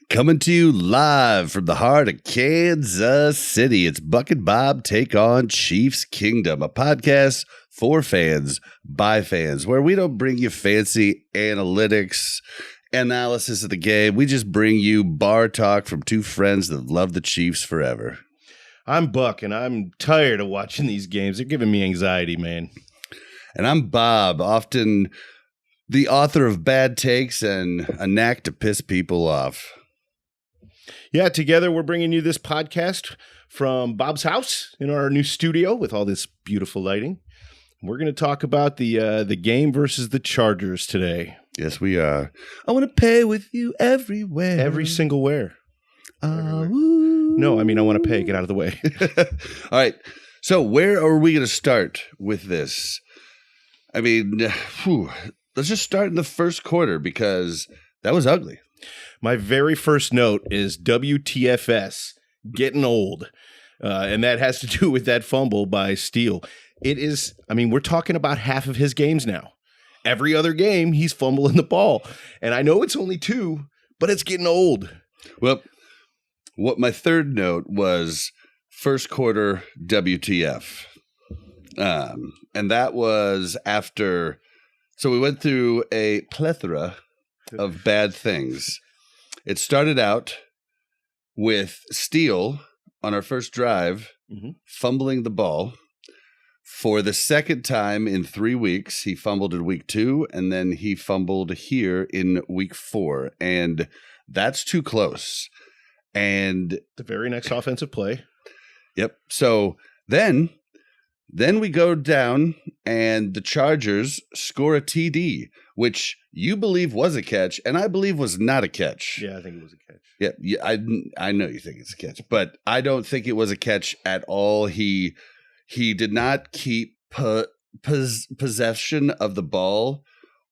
Coming to you live from the heart of Kansas City, it's Buk and Bob Take on Chiefs Kingdom, a podcast for fans by fans, where we don't bring you fancy analytics, analysis of the game. We just bring you bar talk from two friends that love the Chiefs forever. I'm Buck, and I'm tired of watching these games. They're giving me anxiety, man. And I'm Bob, often the author of bad takes and a knack to piss people off. Yeah, together we're bringing you this podcast from Bob's house in our new studio with all this beautiful lighting. We're going to talk about the game versus the Chargers today. Yes, we are. I want to pay with you everywhere. Every single where. Everywhere. No, I mean, I want to pay. Get out of the way. All right. So where are we going to start with this? I mean, let's just start in the first quarter because that was ugly. My very first note is WTFS, getting old. And that has to do with that fumble by Steele. It is, I mean, we're talking about half of his games now. Every other game, he's fumbling the ball. And I know it's only two, but it's getting old. Well, what my third note was first quarter WTF. And that was after, so we went through a plethora of bad things. It started out with Steele on our first drive, fumbling the ball. For the second time in 3 weeks, he fumbled in week 2, and then he fumbled here in week 4. And that's too close. And the very next offensive play. Yep. So then we go down, and the Chargers score a TD, which you believe was a catch, and I believe was not a catch. Yeah, I think it was a catch. Yeah, I know you think it's a catch, but I don't think it was a catch at all. He did not keep possession of the ball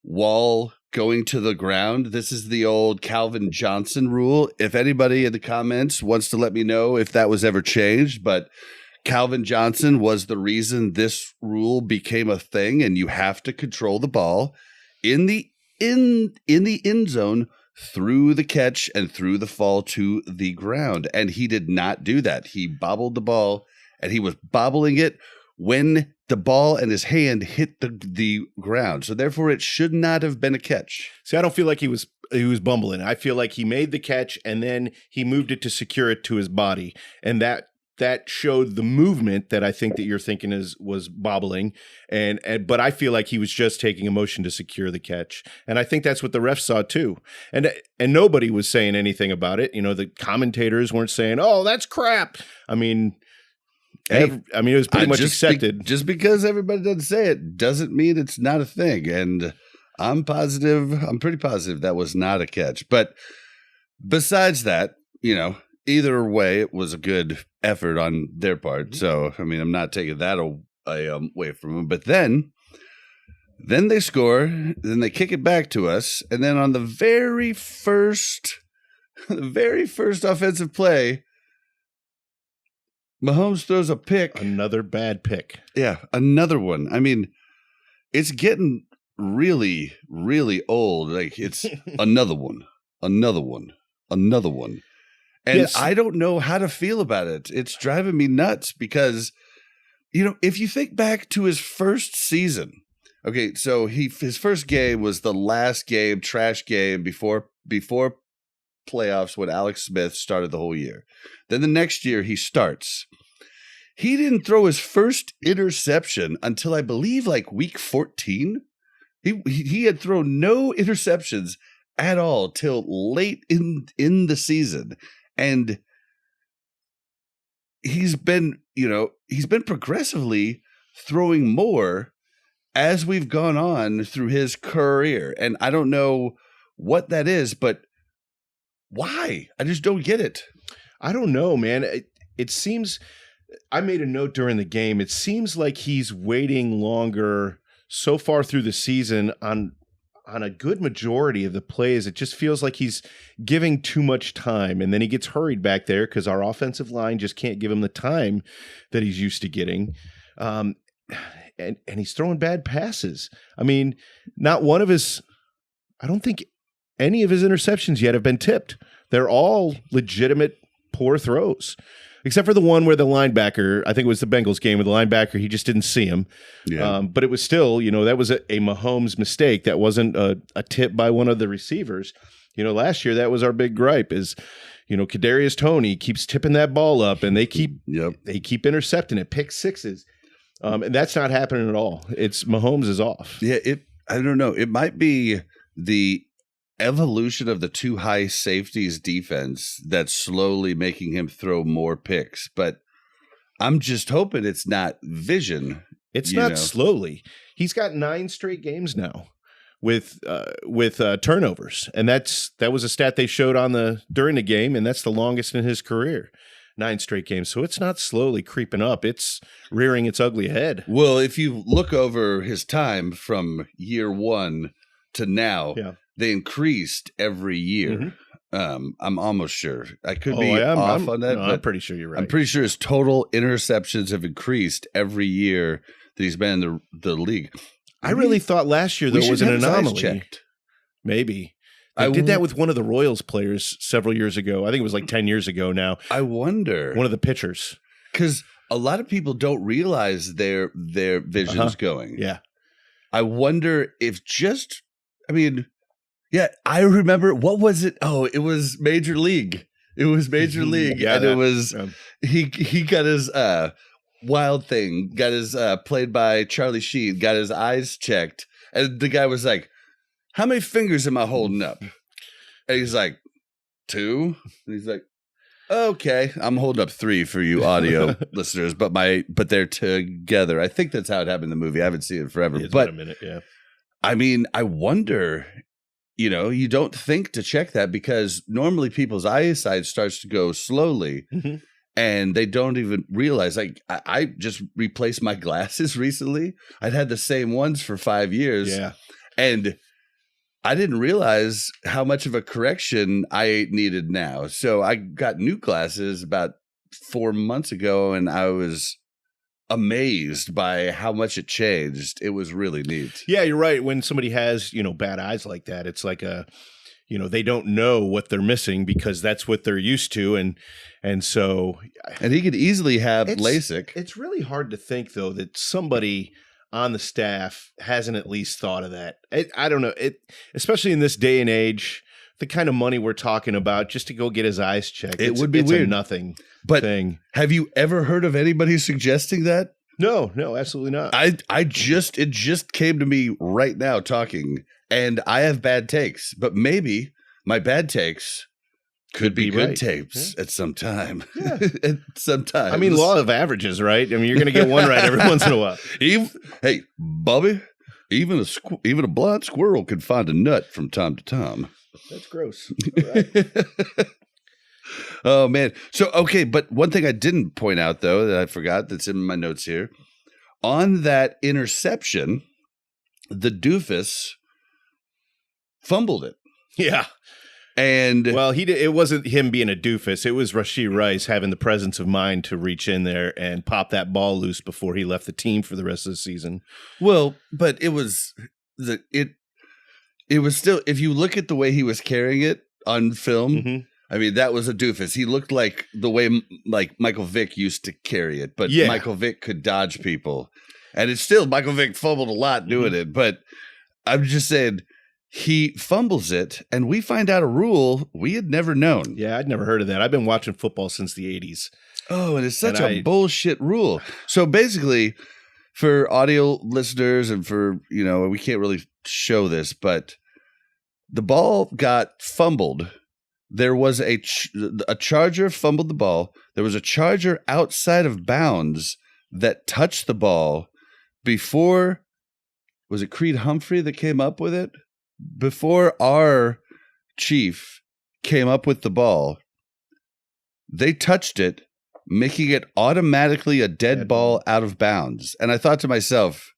while going to the ground. This is the old Calvin Johnson rule. If anybody in the comments wants to let me know if that was ever changed, but Calvin Johnson was the reason this rule became a thing, and you have to control the ball in the end zone through the catch and through the fall to the ground. And he did not do that. He bobbled the ball, and he was bobbling it when the ball and his hand hit the ground. So therefore, it should not have been a catch. See, I don't feel like he was bumbling. I feel like he made the catch, and then he moved it to secure it to his body, and that showed the movement that I think that you're thinking was bobbling, but I feel like he was just taking a motion to secure the catch, and I think that's what the refs saw too, and nobody was saying anything about it. You know, the commentators weren't saying, "Oh, that's crap." I mean, it was pretty much accepted. Just because everybody doesn't say it doesn't mean it's not a thing, and I'm pretty positive that was not a catch. But besides that, you know, either way, it was a good effort on their part. So, I mean, I'm not taking that away from them. But then they score, then they kick it back to us, and then on the very first offensive play, Mahomes throws a pick. Another bad pick. Yeah, another one. I mean, it's getting really, really old. Like, it's another one. And yes. I don't know how to feel about it. It's driving me nuts because, you know, if you think back to his first season, okay, so his first game was the last game, trash game before playoffs when Alex Smith started the whole year. Then the next year he starts. He didn't throw his first interception until I believe like week 14. He had thrown no interceptions at all till late in the season. And he's been progressively throwing more as we've gone on through his career. And I don't know what that is, but why? I just don't get it. I don't know, man. It seems, I made a note during the game. It seems like he's waiting longer so far through the season on a good majority of the plays. It just feels like he's giving too much time, and then he gets hurried back there because our offensive line just can't give him the time that he's used to getting. And he's throwing bad passes. I mean, not one of his, I don't think any of his interceptions yet have been tipped. They're all legitimate poor throws. Except for the one where the linebacker, I think it was the Bengals game, where the linebacker, he just didn't see him. Yeah. But it was still, that was a Mahomes mistake. That wasn't a tip by one of the receivers. Last year, that was our big gripe is, Kadarius Toney keeps tipping that ball up and they keep intercepting it, pick sixes. And that's not happening at all. It's Mahomes is off. Yeah, I don't know. It might be the evolution of the two high safeties defense that's slowly making him throw more picks, but I'm just hoping it's not vision. It's not slowly. He's got 9 straight games now with turnovers, and that was a stat they showed during the game, and that's the longest in his career. 9 straight games. So it's not slowly creeping up. It's rearing its ugly head. Well, if you look over his time from year 1 to now, they increased every year. Mm-hmm. I'm almost sure. I could be off on that. No, I'm pretty sure you're right. I'm pretty sure his total interceptions have increased every year that he's been in the league. I really thought last year there was an anomaly. Maybe. I did that with one of the Royals players several years ago. I think it was like 10 years ago now. I wonder. One of the pitchers. Because a lot of people don't realize their vision's going. Yeah. I wonder if I remember, what was it? Oh, it was Major League. It was Major League. Yeah, and it was, he got his Wild Thing, got his played by Charlie Sheen, got his eyes checked. And the guy was like, how many fingers am I holding up? And he's like, 2. And he's like, okay, I'm holding up 3 for you audio listeners, but they're together. I think that's how it happened in the movie. I haven't seen it forever. It's been a minute, yeah. I mean, I wonder, you don't think to check that because normally people's eyesight starts to go slowly. Mm-hmm. And they don't even realize. Like, I just replaced my glasses recently. I'd had the same ones for 5 years. Yeah. And I didn't realize how much of a correction I needed now. So I got new glasses about 4 months ago, and I was amazed by how much it changed. It was really neat. Yeah, you're right. When somebody has, bad eyes like that, it's like they don't know what they're missing because that's what they're used to. And so. And he could easily have LASIK. It's really hard to think, though, that somebody on the staff hasn't at least thought of that. I don't know. Especially in this day and age, the kind of money we're talking about, just to go get his eyes checked. It would be weird. A nothing thing. Have you ever heard of anybody suggesting that? No, absolutely not. It just came to me right now talking, and I have bad takes, but maybe my bad takes could be good takes at some time. Yeah. At some time. I mean, law of averages, right? I mean, you're going to get one right every once in a while. Hey, Bobby, even a blind squirrel can find a nut from time to time. That's gross. Right. Oh, man. So, okay, but one thing I didn't point out, though, that I forgot that's in my notes here. On that interception, the doofus fumbled it. Yeah. And well, it wasn't him being a doofus. It was Rashee Rice having the presence of mind to reach in there and pop that ball loose before he left the team for the rest of the season. Well, but it was still, if you look at the way he was carrying it on film, mm-hmm. I mean, that was a doofus. He looked like the way like Michael Vick used to carry it, but Michael Vick could dodge people. And it's still, Michael Vick fumbled a lot doing it, but I'm just saying, he fumbles it, and we find out a rule we had never known. Yeah, I'd never heard of that. I've been watching football since the 80s. Oh, and it's such a bullshit rule. So basically, for audio listeners and for, we can't really show this, but the ball got fumbled. There was a Charger fumbled the ball. There was a Charger outside of bounds that touched the ball before, was it Creed Humphrey that came up with it? Before our chief came up with the ball, they touched it, making it automatically a dead ball out of bounds. And I thought to myself,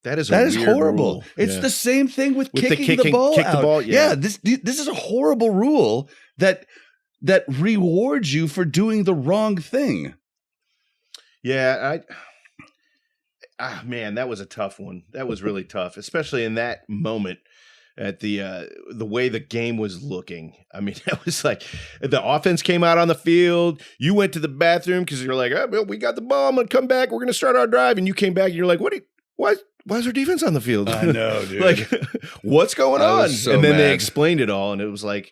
that is horrible. Rule. It's the same thing with kicking the ball out. The ball, yeah, this is a horrible rule that rewards you for doing the wrong thing. Yeah, man, that was a tough one. That was really tough, especially in that moment. at the way the game was looking. I mean, that was like the offense came out on the field. You went to the bathroom because you're like, oh, well, we got the ball. I'm gonna come back. We're gonna start our drive. And you came back and you're like, why is our defense on the field? I know, dude. Like, what's going on? So and then mad. they explained it all, and it was like,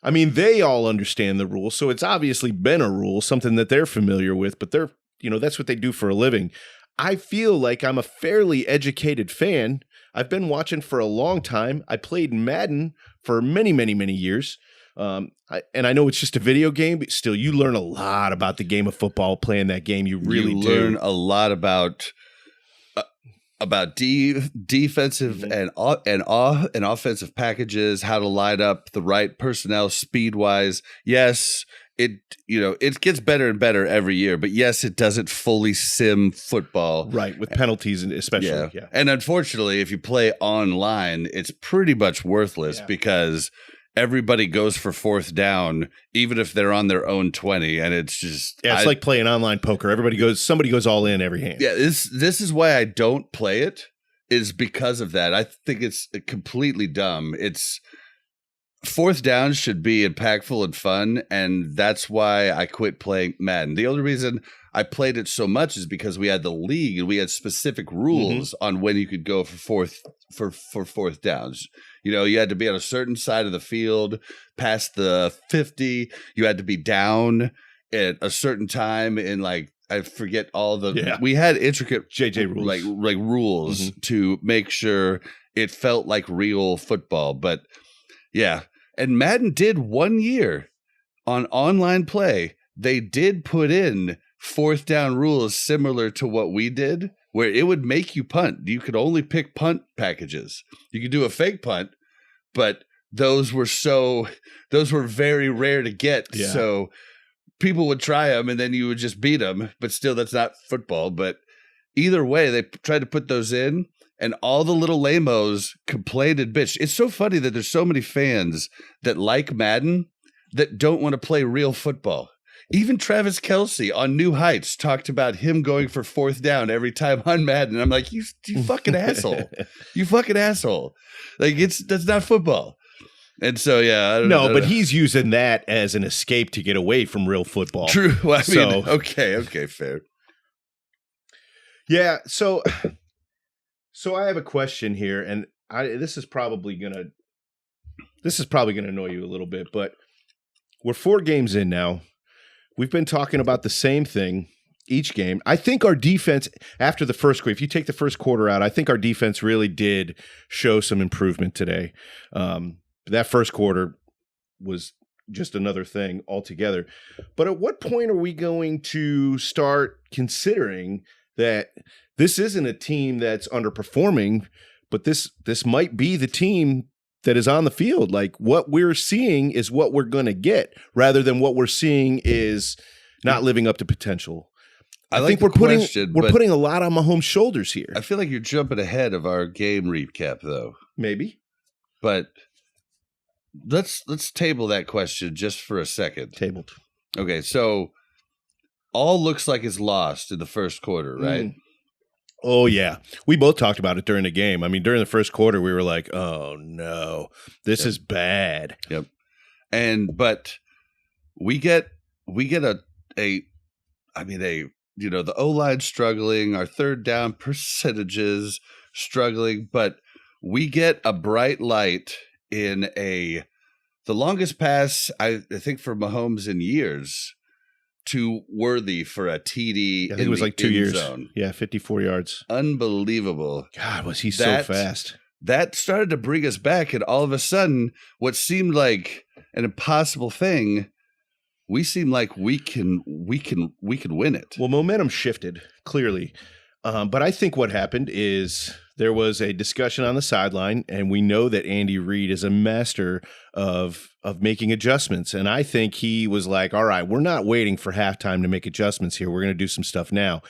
I mean, they all understand the rules, so it's obviously been a rule, something that they're familiar with, but they're, that's what they do for a living. I feel like I'm a fairly educated fan. I've been watching for a long time. I played Madden for many, many, many years. And I know it's just a video game, but still, you learn a lot about the game of football playing that game. You really do. Learn a lot about defensive and offensive packages, how to line up the right personnel speed wise. Yes, it gets better and better every year, but yes, it doesn't fully sim football, right? With penalties, especially. Yeah. And unfortunately, if you play online, it's pretty much worthless because everybody goes for fourth down, even if they're on their own 20, and it's just it's like playing online poker. Somebody goes all in every hand. Yeah, this is why I don't play it, is because of that. I think it's completely dumb. It's fourth down should be impactful and fun, and that's why I quit playing Madden. The only reason I played it so much is because we had the league and we had specific rules on when you could go for fourth downs. You had to be on a certain side of the field past the 50. You had to be down at a certain time in, like, I forget all the. Yeah. We had intricate JJ rules, like rules to make sure it felt like real football. But yeah, and Madden did 1 year on online play. They did put in fourth down rules similar to what we did, where it would make you punt. You could only pick punt packages. You could do a fake punt, but those were very rare to get. Yeah. So people would try them and then you would just beat them, but still that's not football. But either way, they tried to put those in, and all the little lamos complained and bitched. It's so funny that there's so many fans that like Madden that don't want to play real football. Even Travis Kelce on New Heights talked about him going for fourth down every time on Madden. I'm like, you fucking asshole. You fucking asshole. Like, that's not football. And so, yeah. I don't know. But he's using that as an escape to get away from real football. True. Well, I mean, okay, fair. Yeah, so I have a question here, and this is probably gonna annoy you a little bit, but we're 4 games in now. We've been talking about the same thing each game. I think our defense, after the first quarter, if you take the first quarter out, I think our defense really did show some improvement today. That first quarter was just another thing altogether. But at what point are we going to start considering that this isn't a team that's underperforming, but this might be the team that is on the field? Like, what we're seeing is what we're going to get, rather than what we're seeing is not living up to potential. I think we're putting a lot on Mahomes' shoulders here. I feel like you're jumping ahead of our game recap, though. Maybe, but let's table that question just for a second. Tabled. Okay, so all looks like it's lost in the first quarter, right? Oh, yeah. We both talked about it during the game. I mean, during the first quarter, we were like, oh, no, this is bad. Yep. But we get the O-line struggling, our third down percentages struggling, but we get a bright light in the longest pass, I think, for Mahomes in years, to Worthy for a TD. I think it was like 2 years. Zone. Yeah, 54 yards. Unbelievable. God, was he so fast. That started to bring us back, and all of a sudden, what seemed like an impossible thing, we seem like we can win it. Well, momentum shifted, clearly. But I think what happened is there was a discussion on the sideline, and we know that Andy Reid is a master of making adjustments. And I think he was like, all right, we're not waiting for halftime to make adjustments here. We're going to do some stuff now.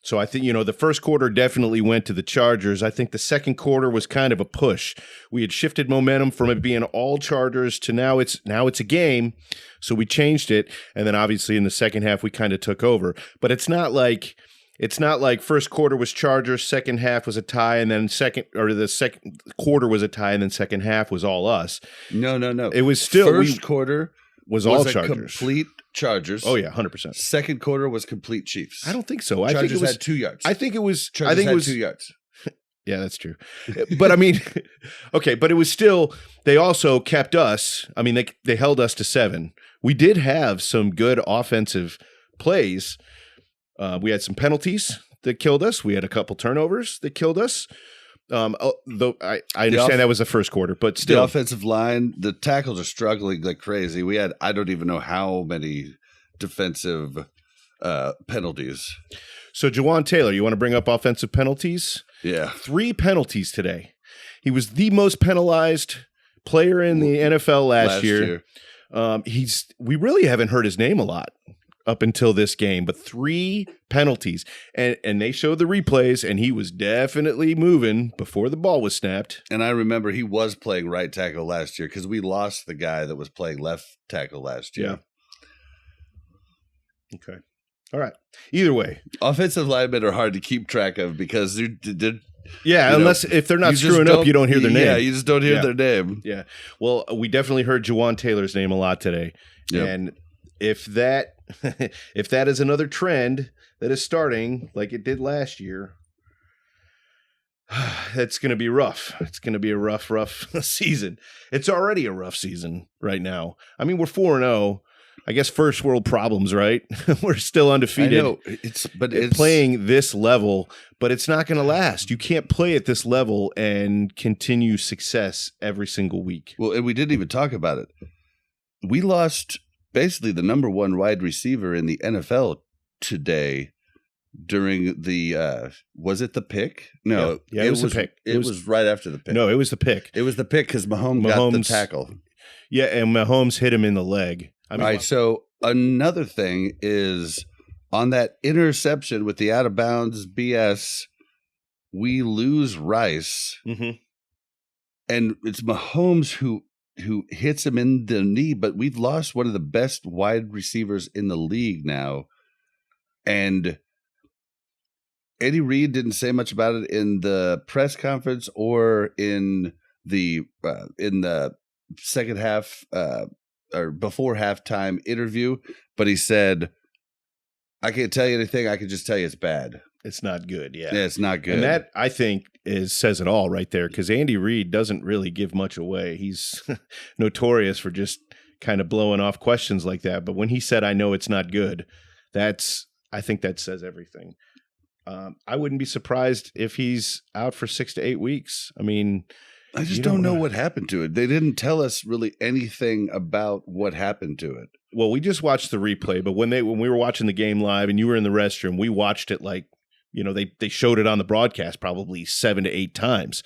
So I think, the first quarter definitely went to the Chargers. I think the second quarter was kind of a push. We had shifted momentum from it being all Chargers to now it's a game. So we changed it. And then obviously in the second half, we kind of took over. But it's not like It's not like first quarter was Chargers, second half was a tie, and then the second quarter was a tie, and then second half was all us. No. It was still first quarter was all a Chargers. complete Chargers. Oh yeah, 100%. Second quarter was complete Chiefs. I don't think so. Chargers I think it was had 2 yards. I think it was. Chargers I think had it was 2 yards. Yeah, that's true. But I mean, okay, but it was still. They also kept us. I mean, they held us to 7. We did have some good offensive plays. We had some penalties that killed us. We had a couple turnovers that killed us. Though I understand that was the first quarter, but still, the offensive line, the tackles are struggling like crazy. We had, I don't even know how many defensive penalties. So Jawan Taylor, you want to bring up offensive penalties? Yeah. 3 penalties today. He was the most penalized player in the NFL last year. We really haven't heard his name a lot up until this game, but 3 penalties. And they showed the replays, and he was definitely moving before the ball was snapped. And I remember he was playing right tackle last year because we lost the guy that was playing left tackle last year. Yeah. Okay. All right. Either way, offensive linemen are hard to keep track of because they're unless if they're not screwing up, you don't hear their name. Yeah, you just don't hear their name. Yeah. Well, we definitely heard Jawan Taylor's name a lot today. Yep. And if that is another trend that is starting like it did last year, it's going to be rough. It's going to be a rough season. It's already a rough season right now. I mean, we're 4-0. I guess first world problems, right? We're still undefeated. I know. It's playing this level, but it's not going to last. You can't play at this level and continue success every single week. Well, and we didn't even talk about it. We lost basically the number 1 wide receiver in the NFL today during the was it the pick? No, it was the pick. It was right after the pick. No, it was the pick. It was the pick because Mahomes got the tackle. Yeah, and Mahomes hit him in the leg. All right, so another thing is on that interception with the out of bounds BS, we lose Rice, and it's Mahomes who hits him in the knee. But we've lost one of the best wide receivers in the league now, and Andy Reid didn't say much about it in the press conference or in the second half. Or before halftime interview, but he said, I can't tell you anything. I can just tell you it's bad. It's not good. Yeah, it's not good. And that, I think, says it all right there, because Andy Reid doesn't really give much away. He's notorious for just kind of blowing off questions like that. But when he said, I know it's not good, I think that says everything. I wouldn't be surprised if he's out for 6 to 8 weeks. I mean, I just don't know what happened to it. They didn't tell us really anything about what happened to it. Well, we just watched the replay, but when we were watching the game live and you were in the restroom, we watched it like, they showed it on the broadcast probably 7 to 8 times.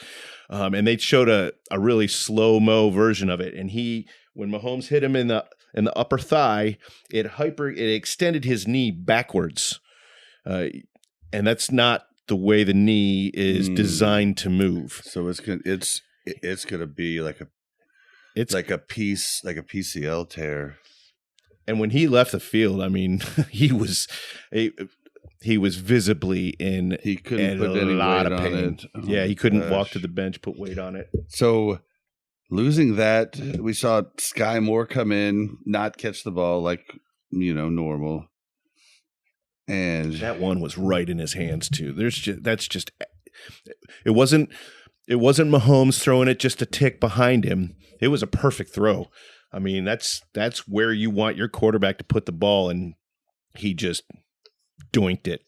And they showed a really slow-mo version of it. And when Mahomes hit him in the upper thigh, it extended his knee backwards. And that's not the way the knee is designed to move. So it's gonna be like a PCL tear. And when he left the field, I mean, he was visibly in. He couldn't put any weight on it. Oh, yeah, he couldn't walk to the bench, put weight on it. So losing that, we saw Sky Moore come in, not catch the ball like normal. And that one was right in his hands too. It wasn't Mahomes throwing it just a tick behind him. It was a perfect throw. I mean, that's where you want your quarterback to put the ball, and he just doinked it.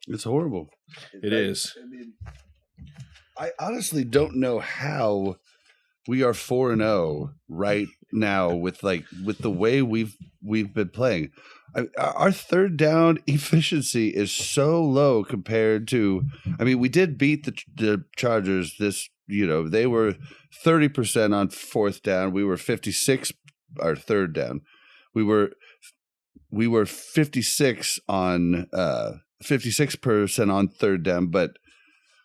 It's horrible. It is. I mean, I honestly don't know how we are 4-0 right now with the way we've been playing. Our third down efficiency is so low compared to. I mean, we did beat the Chargers. They were 30% on fourth down. We were 56. Our third down, we were 56 on 56% on third down. But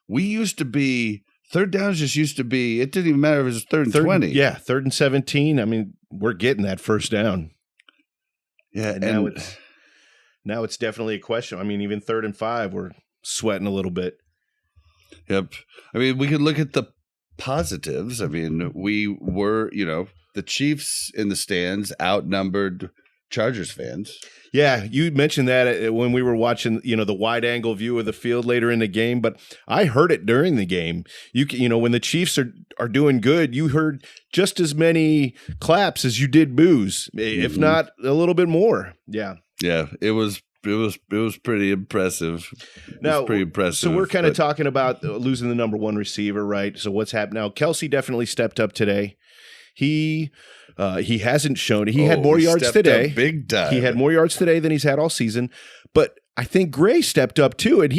we used to be third downs. Just used to be. It didn't even matter if it was third and 20. Yeah, 3rd and 17. I mean, we're getting that first down. Yeah, and now it's now it's definitely a question. I mean, even 3rd and 5, we're sweating a little bit. Yep. I mean, we could look at the positives. I mean, we were, the Chiefs in the stands outnumbered Chargers fans. Yeah, you mentioned that when we were watching, the wide angle view of the field later in the game, but I heard it during the game. When the Chiefs are doing good, you heard just as many claps as you did boos, if not a little bit more. Yeah. Yeah, it was pretty impressive. Now, pretty impressive. So we're kind of talking about losing the number 1 receiver, right? So what's happened now? Kelsey definitely stepped up today. He hasn't shown it. He had more yards today. Big time. He had more yards today than he's had all season. But I think Gray stepped up too. And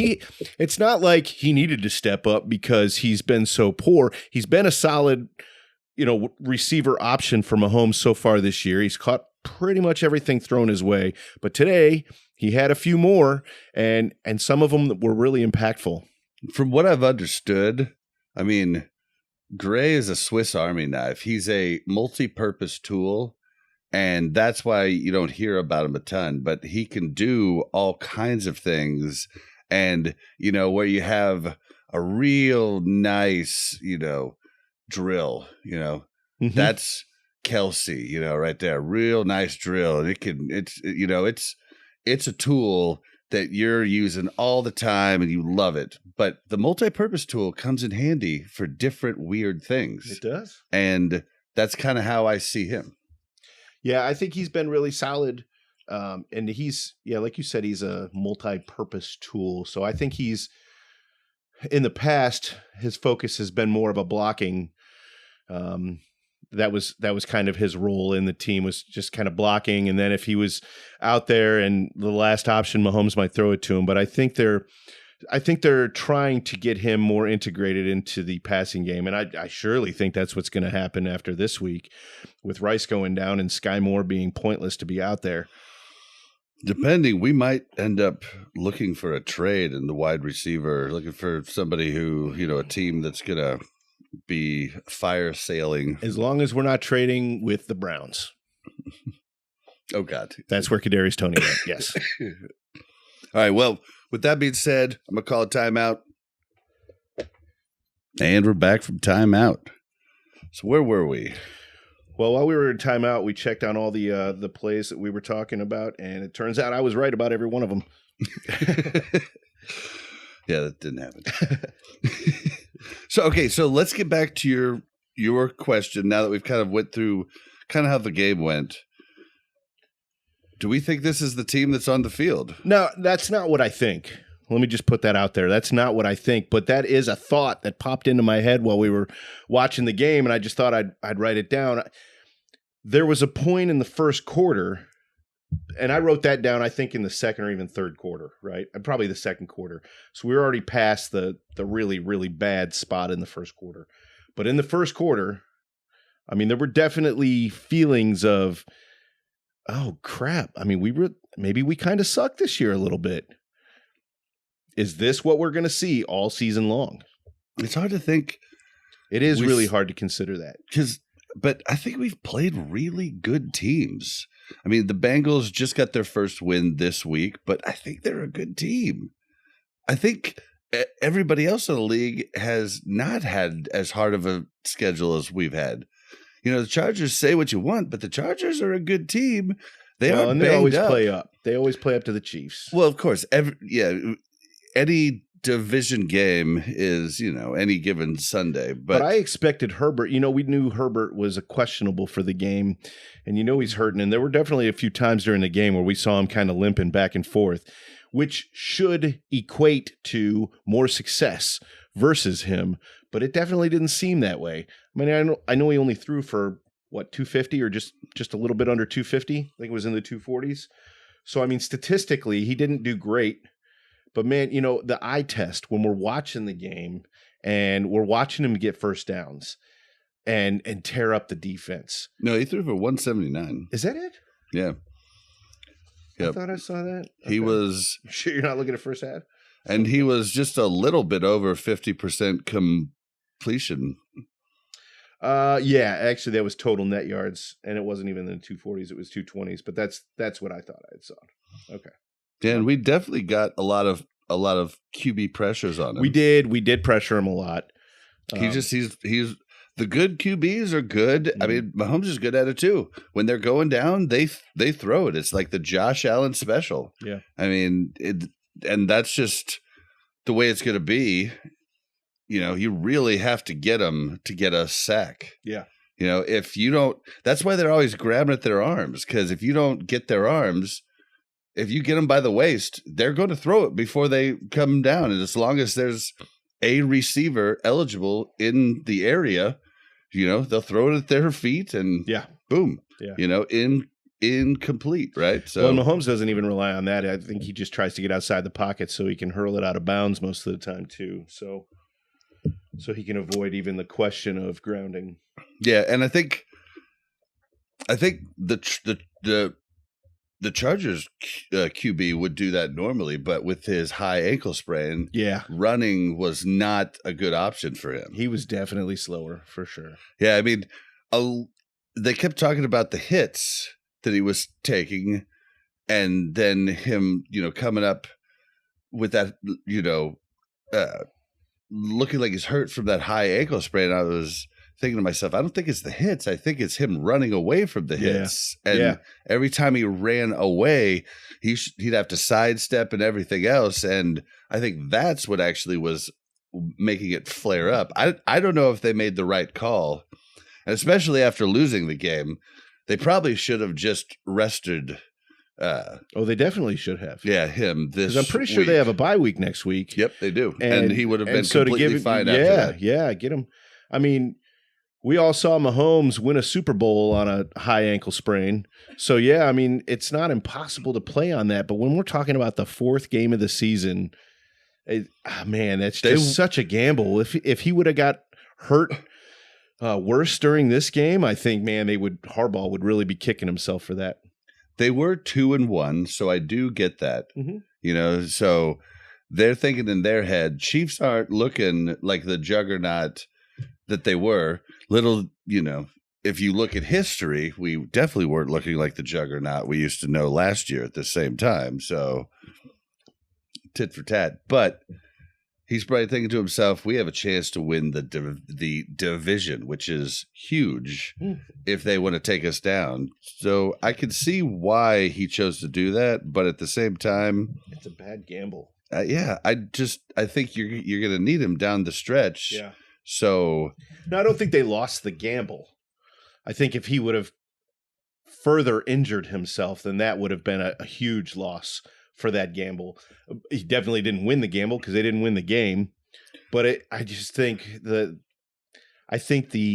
it's not like he needed to step up because he's been so poor. He's been a solid, receiver option for Mahomes so far this year. He's caught pretty much everything thrown his way. But today he had a few more, and some of them were really impactful. From what I've understood, I mean, Gray is a Swiss Army knife. He's a multi-purpose tool, and that's why you don't hear about him a ton. But he can do all kinds of things, and where you have a real nice, drill, that's Kelsey, right there, real nice drill, and it's a tool that you're using all the time and you love it. But the multi-purpose tool comes in handy for different weird things. It does. And that's kind of how I see him. Yeah, I think he's been really solid. And he's, like you said, he's a multi-purpose tool. So I think he's, in the past, his focus has been more of a blocking. That was kind of his role in the team, was just kind of blocking. And then if he was out there and the last option, Mahomes might throw it to him. But I think they're trying to get him more integrated into the passing game. And I surely think that's what's going to happen after this week, with Rice going down and Sky Moore being pointless to be out there. Depending, we might end up looking for a trade in the wide receiver, looking for somebody who, a team that's going to be fire sailing. As long as we're not trading with the Browns. Oh, God. That's where Kadarius Toney went, yes. All right, well, with that being said, I'm going to call a timeout. And we're back from timeout. So where were we? Well, while we were in timeout, we checked on all the plays that we were talking about, and it turns out I was right about every one of them. Yeah, that didn't happen. So let's get back to your question now that we've kind of went through kind of how the game went. Do we think this is the team that's on the field? No, that's not what I think. Let me just put that out there. That's not what I think, but that is a thought that popped into my head while we were watching the game, and I just thought I'd write it down. There was a point in the first quarter, and I wrote that down, I think, in the second or even third quarter, right? Probably the second quarter. So we were already past the really, really bad spot in the first quarter. But in the first quarter, I mean, there were definitely feelings of, oh, crap. I mean, maybe we kind of suck this year a little bit. Is this what we're going to see all season long? It's hard to think. It is really hard to consider that. But I think we've played really good teams. I mean, the Bengals just got their first win this week, but I think they're a good team. I think everybody else in the league has not had as hard of a schedule as we've had. The Chargers, say what you want, but the Chargers are a good team. They always play up. They always play up to the Chiefs. Well, of course. Any division game is, any given Sunday. But I expected Herbert. We knew Herbert was a questionable for the game, and he's hurting. And there were definitely a few times during the game where we saw him kind of limping back and forth, which should equate to more success versus him. But it definitely didn't seem that way. I mean, I know he only threw for, 250 or just a little bit under 250. I think it was in the 240s. So, I mean, statistically, he didn't do great. But, man, the eye test when we're watching the game and we're watching him get first downs and tear up the defense. No, he threw for 179. Is that it? Yeah. Yep. I thought I saw that. Okay. He was. You sure you're not looking at first half? And he was just a little bit over 50% completion. Yeah, actually, that was total net yards, and it wasn't even in the 240s; it was 220s. But that's what I thought I saw. Okay. And we definitely got a lot of QB pressures on him. We did pressure him a lot. He's the good QBs are good. I mean, Mahomes is good at it too. When they're going down, they throw it. It's like the Josh Allen special. Yeah. I mean, and that's just the way it's going to be. You know, you really have to get them to get a sack. Yeah. You know, if you don't, that's why they're always grabbing at their arms, because if you don't get their arms, if you get them by the waist, they're going to throw it before they come down. And as long as there's a receiver eligible in the area, you know, they'll throw it at their feet and boom, you know, incomplete, right? So well, Mahomes doesn't even rely on that. I think he just tries to get outside the pocket so he can hurl it out of bounds most of the time too. So he can avoid even the question of grounding. Yeah, and I think the Chargers QB would do that normally, but with his high ankle sprain, running was not a good option for him. He was definitely slower for sure. Yeah, I mean, they kept talking about the hits that he was taking, and then him, you know, coming up with that, you know, looking like he's hurt from that high ankle sprain. I was thinking to myself, I don't think it's the hits. I think it's him running away from the hits. And every time he ran away, he'd have to sidestep and everything else. And I think that's what actually was making it flare up. I don't know if they made the right call. And especially after losing the game, they probably should have just rested. They definitely should have. Yeah, him this I'm pretty sure they have a bye week next week. Yep, they do. And he would have been so completely fine after that. Yeah, get him. I mean, we all saw Mahomes win a Super Bowl on a high ankle sprain. So, yeah, I mean, it's not impossible to play on that. But when we're talking about the fourth game of the season, that's just such a gamble. If he would have got hurt worse during this game, I think, Harbaugh would really be kicking himself for that. They were 2-1, so I do get that. Mm-hmm. You know, so they're thinking in their head, Chiefs aren't looking like the juggernaut that they were. Little, you know, if you look at history, we definitely weren't looking like the juggernaut we used to know last year at the same time. So tit for tat. But he's probably thinking to himself, we have a chance to win the division, which is huge if they want to take us down. So I could see why he chose to do that. But at the same time, it's a bad gamble. I think you're going to need him down the stretch. Yeah. So no, I don't think they lost the gamble. I think if he would have further injured himself, then that would have been a huge loss for that gamble. He definitely didn't win the gamble because they didn't win the game. But I just think the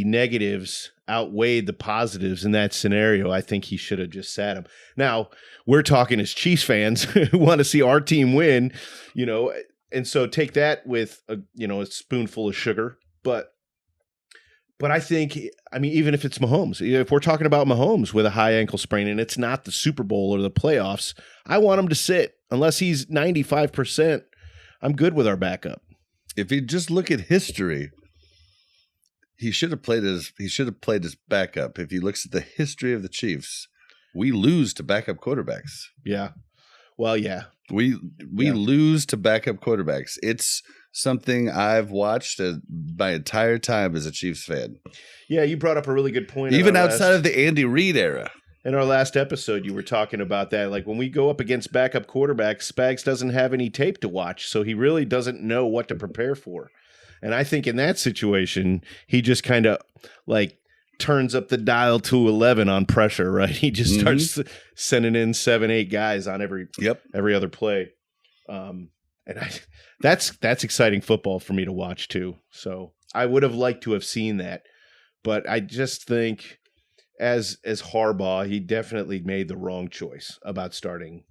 negatives outweighed the positives in that scenario. I think he should have just sat him. Now, we're talking as Chiefs fans who want to see our team win, you know, and so take that with a spoonful of sugar. But I think, I mean, even if it's Mahomes, if we're talking about Mahomes with a high ankle sprain and it's not the Super Bowl or the playoffs, I want him to sit. Unless he's 95%, I'm good with our backup. If you just look at history, he should have played his backup. If he looks at the history of the Chiefs, we lose to backup quarterbacks. Yeah. Well, yeah. We lose to backup quarterbacks. It's something I've watched my entire time as a Chiefs fan. Yeah, you brought up a really good point. Even outside of the Andy Reid era. In our last episode, you were talking about that. Like when we go up against backup quarterbacks, Spags doesn't have any tape to watch, so he really doesn't know what to prepare for. And I think in that situation, he just kind of like turns up the dial to 11 on pressure, right? He just starts sending in 7-8 guys on every other play. That's exciting football for me to watch too. So I would have liked to have seen that, but I just think as Harbaugh, he definitely made the wrong choice about starting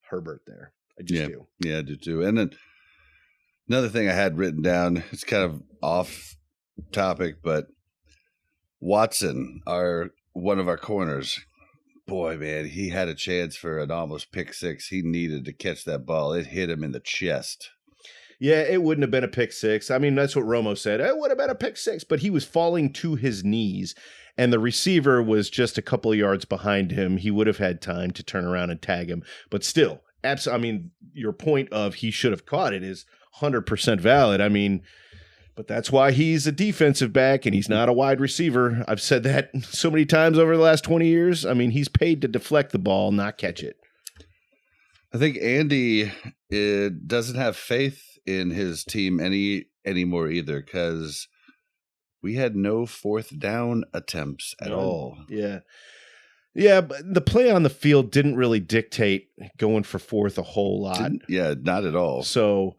Herbert there. I just do. Yeah, I do too. And then another thing I had written down, it's kind of off topic, but Watson, one of our corners, boy, man, he had a chance for an almost pick six. He needed to catch that ball. It hit him in the chest. Yeah, it wouldn't have been a pick six. I mean, that's what Romo said. It would have been a pick six, but he was falling to his knees, and the receiver was just a couple of yards behind him. He would have had time to turn around and tag him, but still, absolutely. I mean, your point of he should have caught it is 100% valid. I mean, but that's why he's a defensive back and he's not a wide receiver. I've said that so many times over the last 20 years. I mean, he's paid to deflect the ball, not catch it. I think Andy doesn't have faith in his team anymore either, because we had no fourth down attempts at all. Yeah. Yeah, but the play on the field didn't really dictate going for fourth a whole lot. Yeah, not at all. So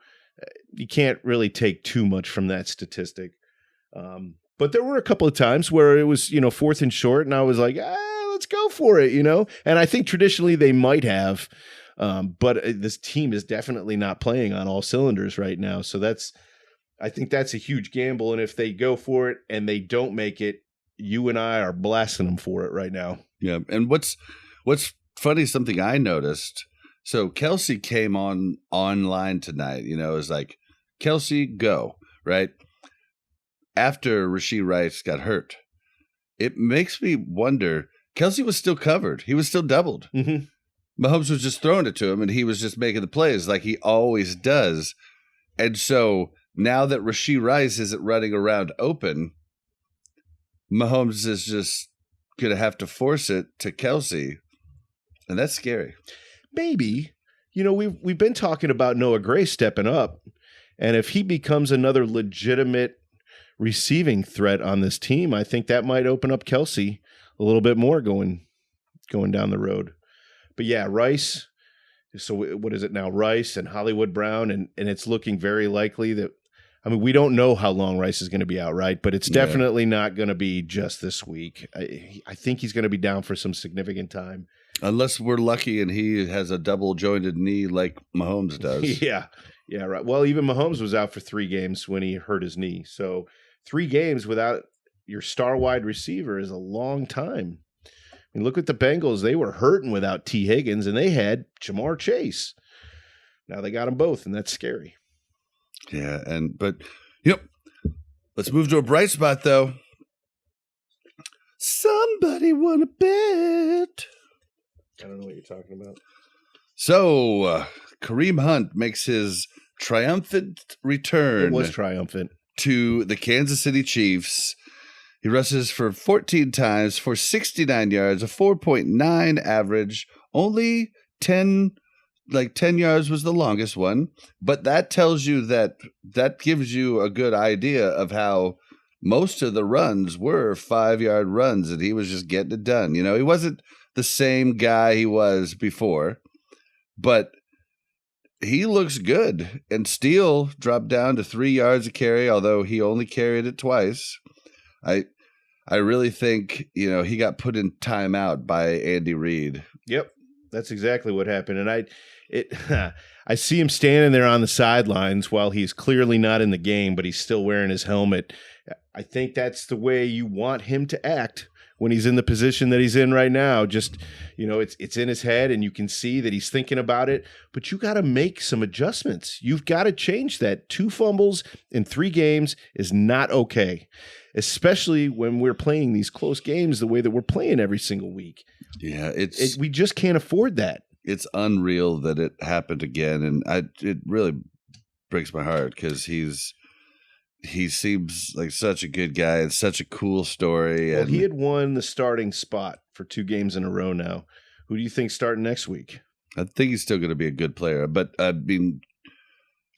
you can't really take too much from that statistic. But there were a couple of times where it was, fourth and short, and I was like, let's go for it, And I think traditionally they might have, but this team is definitely not playing on all cylinders right now. So I think that's a huge gamble. And if they go for it and they don't make it, you and I are blasting them for it right now. Yeah. And what's funny, something I noticed. So Kelsey came online tonight, it was like, Kelsey, go, right? After Rashee Rice got hurt, it makes me wonder, Kelsey was still covered. He was still doubled. Mm-hmm. Mahomes was just throwing it to him and he was just making the plays like he always does. And so now that Rashee Rice isn't running around open, Mahomes is just going to have to force it to Kelsey. And that's scary. Maybe. We've been talking about Noah Gray stepping up. And if he becomes another legitimate receiving threat on this team, I think that might open up Kelsey a little bit more going down the road. But yeah, Rice. So what is it now? Rice and Hollywood Brown. And it's looking very likely that, we don't know how long Rice is going to be out, right? But it's definitely not going to be just this week. I think he's going to be down for some significant time. Unless we're lucky and he has a double jointed knee like Mahomes does. Yeah, right. Well, even Mahomes was out for 3 games when he hurt his knee. So 3 games without your star wide receiver is a long time. Look at the Bengals. They were hurting without T. Higgins, and they had Jamar Chase. Now they got them both, and that's scary. Yeah, but let's move to a bright spot, though. Somebody want to bet. I don't know what you're talking about. So, Kareem Hunt makes his triumphant return. It was triumphant. To the Kansas City Chiefs. He rushes for 14 times for 69 yards, a 4.9 average. Only 10 yards was the longest one. But that tells you that gives you a good idea of how most of the runs were 5-yard runs, and he was just getting it done. He wasn't the same guy he was before, but he looks good. And Steele dropped down to 3 yards a carry, although he only carried it twice. I really think, he got put in timeout by Andy Reid. Yep, that's exactly what happened. And I see him standing there on the sidelines while he's clearly not in the game, but he's still wearing his helmet. I think that's the way you want him to act when he's in the position that he's in right now. Just, it's in his head and you can see that he's thinking about it, but you got to make some adjustments. You've got to change that. 2 fumbles in 3 games is not okay, especially when we're playing these close games the way that we're playing every single week. Yeah, we just can't afford that. It's unreal that it happened again, and it really breaks my heart because he seems like such a good guy and such a cool story. Well, he had won the starting spot for 2 games in a row now. Who do you think starting next week? I think he's still going to be a good player, but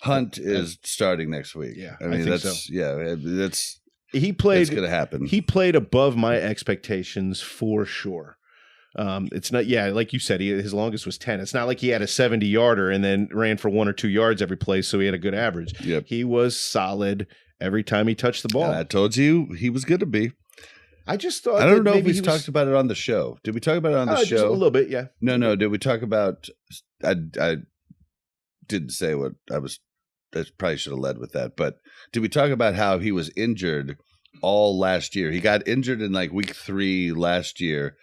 Hunt is starting next week. Yeah, I think that's so. Yeah, that's going to happen. He played above my expectations for sure. It's not, like you said, his longest was 10. It's not like he had a 70-yarder and then ran for 1 or 2 yards every play, so he had a good average. Yep. He was solid every time he touched the ball. And I told you he was going to be. I just thought. I don't know if we talked about it on the show. Did we talk about it on the show? Just a little bit, yeah. No. Did we talk about? I didn't say what I was. I probably should have led with that. But did we talk about how he was injured all last year? He got injured in week 3 last year,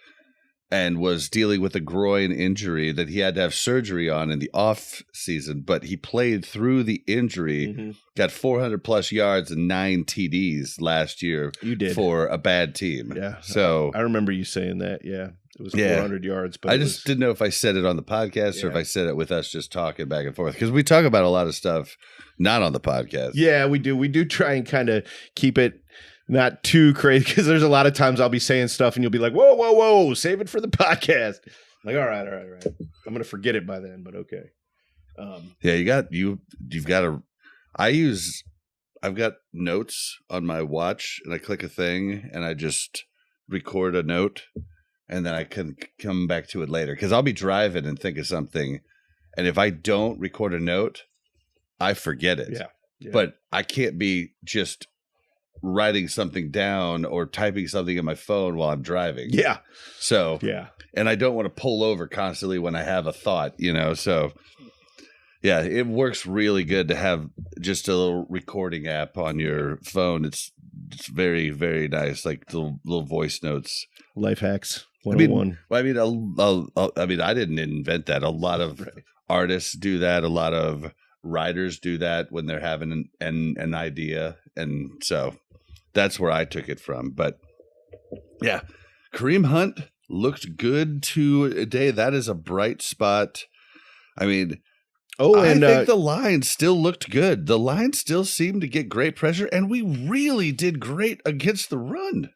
and was dealing with a groin injury that he had to have surgery on in the off season, but he played through the injury, got 400 plus yards and 9 TDs last year. You did. For a bad team. Yeah. So I remember you saying that. Yeah. It was 400 yards. But I just didn't know if I said it on the podcast or if I said it with us just talking back and forth, because we talk about a lot of stuff not on the podcast. Yeah, we do. We do try and kind of keep it not too crazy, because there's a lot of times I'll be saying stuff and you'll be like, whoa, whoa, whoa, save it for the podcast. I'm like, all right. I'm going to forget it by then, but okay. Yeah, you've got to, I've got notes on my watch, and I click a thing and I just record a note, and then I can come back to it later, because I'll be driving and think of something, and if I don't record a note, I forget it. Yeah. But I can't be just writing something down or typing something in my phone while I'm driving. Yeah. So, yeah. And I don't want to pull over constantly when I have a thought, so yeah, it works really good to have just a little recording app on your phone. It's very, very nice, like the little voice notes. Life hacks 101. I mean, I didn't invent that. A lot of artists do that. A lot of writers do that when they're having an idea. And so that's where I took it from. But yeah, Kareem Hunt looked good today. That is a bright spot. I mean, I think the line still looked good. The line still seemed to get great pressure, and we really did great against the run.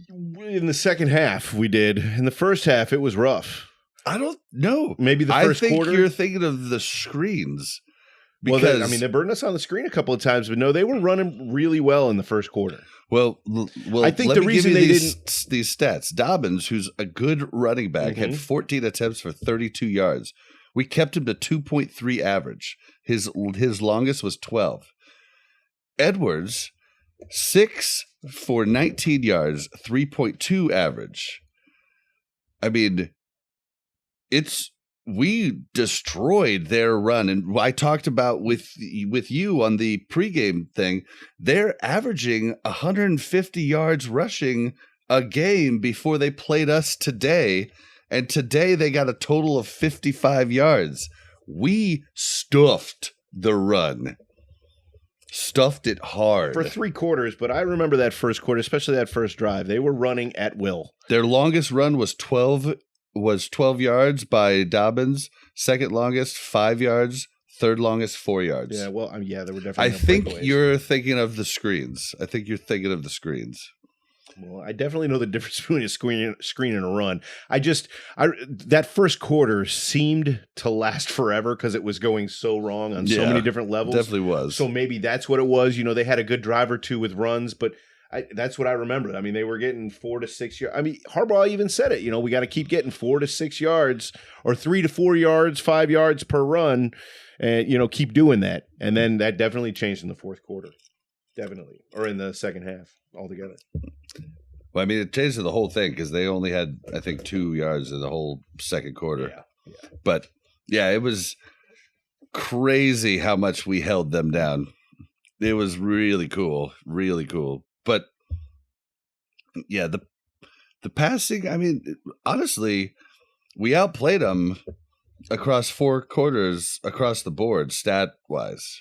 In the second half, we did. In the first half, it was rough. I don't know. Maybe the first quarter. I think you're thinking of the screens. Because, they burned us on the screen a couple of times, but no, they were running really well in the first quarter. Well, I think the reason they didn't these stats. Dobbins, who's a good running back, had 14 attempts for 32 yards. We kept him to 2.3 average. His longest was 12. Edwards, 6 for 19 yards, 3.2 average. I mean, we destroyed their run, and I talked about with you on the pregame thing. They're averaging 150 yards rushing a game before they played us today, and today they got a total of 55 yards. We stuffed the run. Stuffed it hard. For 3 quarters, but I remember that first quarter, especially that first drive. They were running at will. Their longest run was 12 yards by Dobbins. Second longest, 5 yards. Third longest, 4 yards. Yeah, well, there were definitely. I think you're thinking of the screens. Well, I definitely know the difference between a screen and a run. That first quarter seemed to last forever because it was going so wrong on so many different levels. Definitely was. So maybe that's what it was. They had a good drive or two with runs, but that's what I remember. I mean, they were getting 4 to 6 yards. I mean, Harbaugh even said it. We got to keep getting 4 to 6 yards, or 3 to 4 yards, 5 yards per run, and keep doing that. And then that definitely changed in the fourth quarter, definitely, or in the second half altogether. Well, I mean, it changed the whole thing because they only had, I think, 2 yards in the whole second quarter. Yeah. But yeah, it was crazy how much we held them down. It was really cool, really cool. But yeah, the passing, I mean, honestly, we outplayed them across 4 quarters across the board, stat-wise.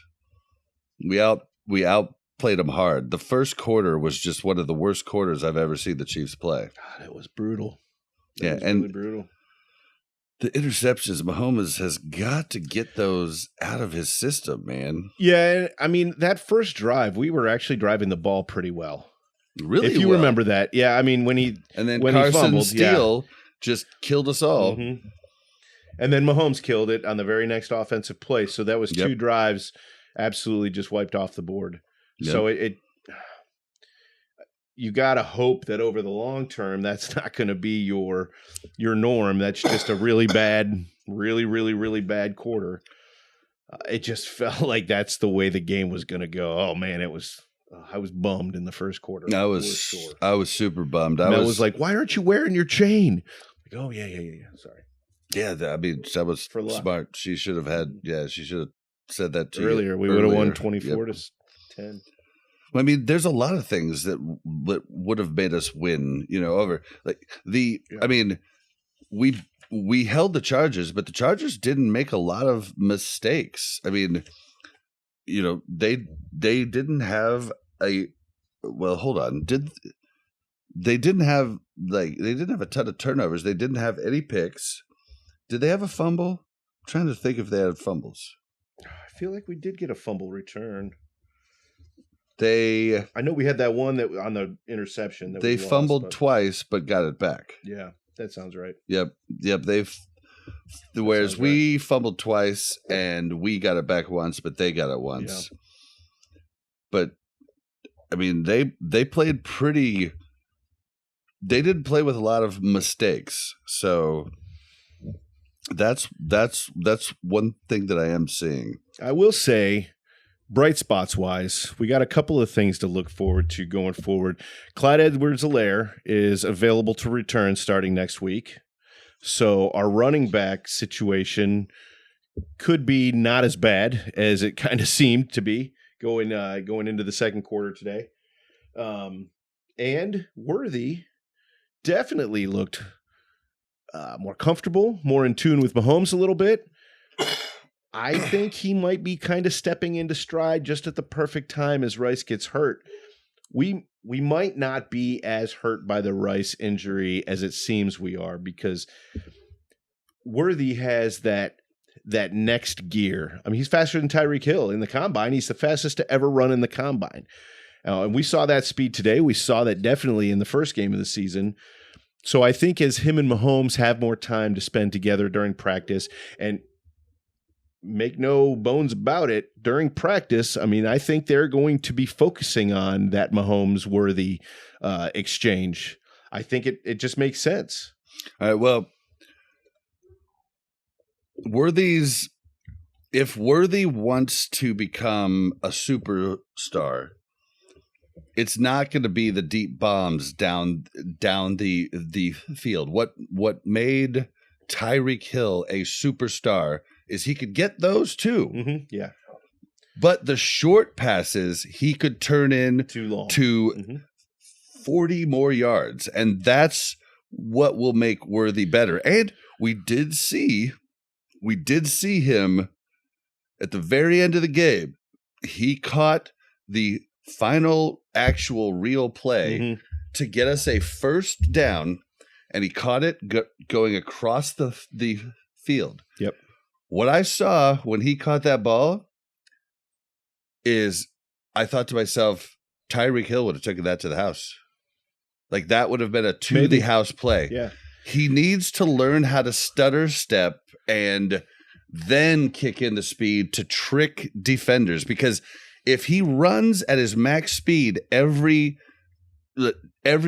We outplayed them hard. The first quarter was just one of the worst quarters I've ever seen the Chiefs play. God, it was brutal. It was really brutal. The interceptions, Mahomes has got to get those out of his system, man. Yeah, I mean, that first drive, we were actually driving the ball pretty well. Really, if you remember that. Yeah, I mean, when Carson fumbled, Steele just killed us all. Mm-hmm. And then Mahomes killed it on the very next offensive play. So that was 2 drives absolutely just wiped off the board. Yep. So you got to hope that over the long term, that's not going to be your norm. That's just a really bad, really, really, really bad quarter. It just felt like that's the way the game was going to go. Oh man, I was bummed in the first quarter. I was super bummed. Mel was like, "Why aren't you wearing your chain?" Like, oh yeah. Sorry. Yeah, I mean, that was smart. She should have said that to earlier. We would have won 24 to 10. I mean, there's a lot of things that would have made us win, over I mean, we held the Chargers, but the Chargers didn't make a lot of mistakes. I mean, they didn't have they didn't have they didn't have a ton of turnovers. They didn't have any picks. Did they have a fumble? I'm trying to think if they had fumbles. I feel like we did get a fumble return. I know we had that one that on the interception. That they we fumbled lost, twice, but got it back. Yeah, that sounds right. Yep. Whereas we fumbled twice and we got it back once, but they got it once. Yeah. But I mean, they played pretty. They didn't play with a lot of mistakes, so that's one thing that I am seeing. I will say, bright spots wise, we got a couple of things to look forward to going forward. Clyde Edwards-Helaire is available to return starting next week, so our running back situation could be not as bad as it kind of seemed to be going into the second quarter today. And Worthy definitely looked more comfortable, more in tune with Mahomes a little bit. I think he might be kind of stepping into stride just at the perfect time as Rice gets hurt. We might not be as hurt by the Rice injury as it seems we are, because Worthy has that next gear. I mean, he's faster than Tyreek Hill in the combine. He's the fastest to ever run in the combine. And we saw that speed today. We saw that definitely in the first game of the season. So I think as him and Mahomes have more time to spend together during practice, and make no bones about it, during practice, I mean, I think they're going to be focusing on that Mahomes-Worthy exchange. I think it just makes sense. All right, well, if Worthy wants to become a superstar, it's not going to be the deep bombs down the field. What made Tyreek Hill a superstar is he could get those too. Mm-hmm. Yeah. But the short passes he could turn in to 40 more yards. And that's what will make Worthy better. And we did see him at the very end of the game. He caught the final actual real play to get us a first down, and he caught it going across the field. Yep. What I saw when he caught that ball is, I thought to myself, Tyreek Hill would have taken that to the house. Like, that would have been a the house play. Yeah. He needs to learn how to stutter step and then kick in the speed to trick defenders, because if he runs at his max speed every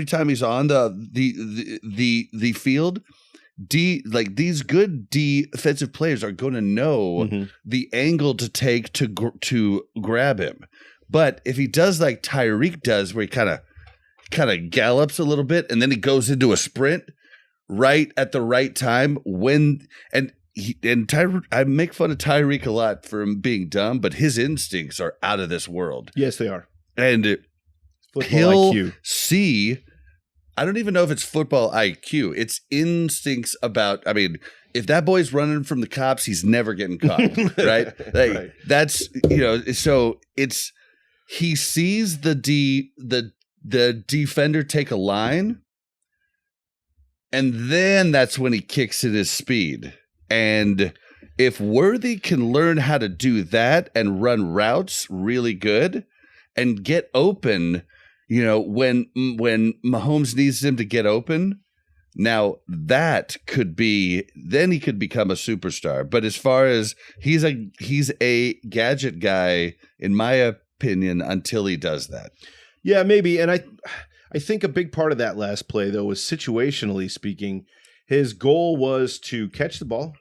time he's on the field, these good defensive players are going to know the angle to take to grab him. But if he does like Tyreek does, where he kind of gallops a little bit and then he goes into a sprint right at the right time, I make fun of Tyreek a lot for him being dumb, but his instincts are out of this world. Yes, they are. And he'll see. I don't even know if it's football IQ. It's instincts about. I mean, if that boy's running from the cops, he's never getting caught, right? Right. That's So it's he sees the defender take a line, and then that's when he kicks in his speed. And if Worthy can learn how to do that and run routes really good and get open, when Mahomes needs him to get open, now that could be, then he could become a superstar. But as far as he's a gadget guy, in my opinion, until he does that. Yeah, maybe. And I think a big part of that last play, though, was situationally speaking, his goal was to catch the ball.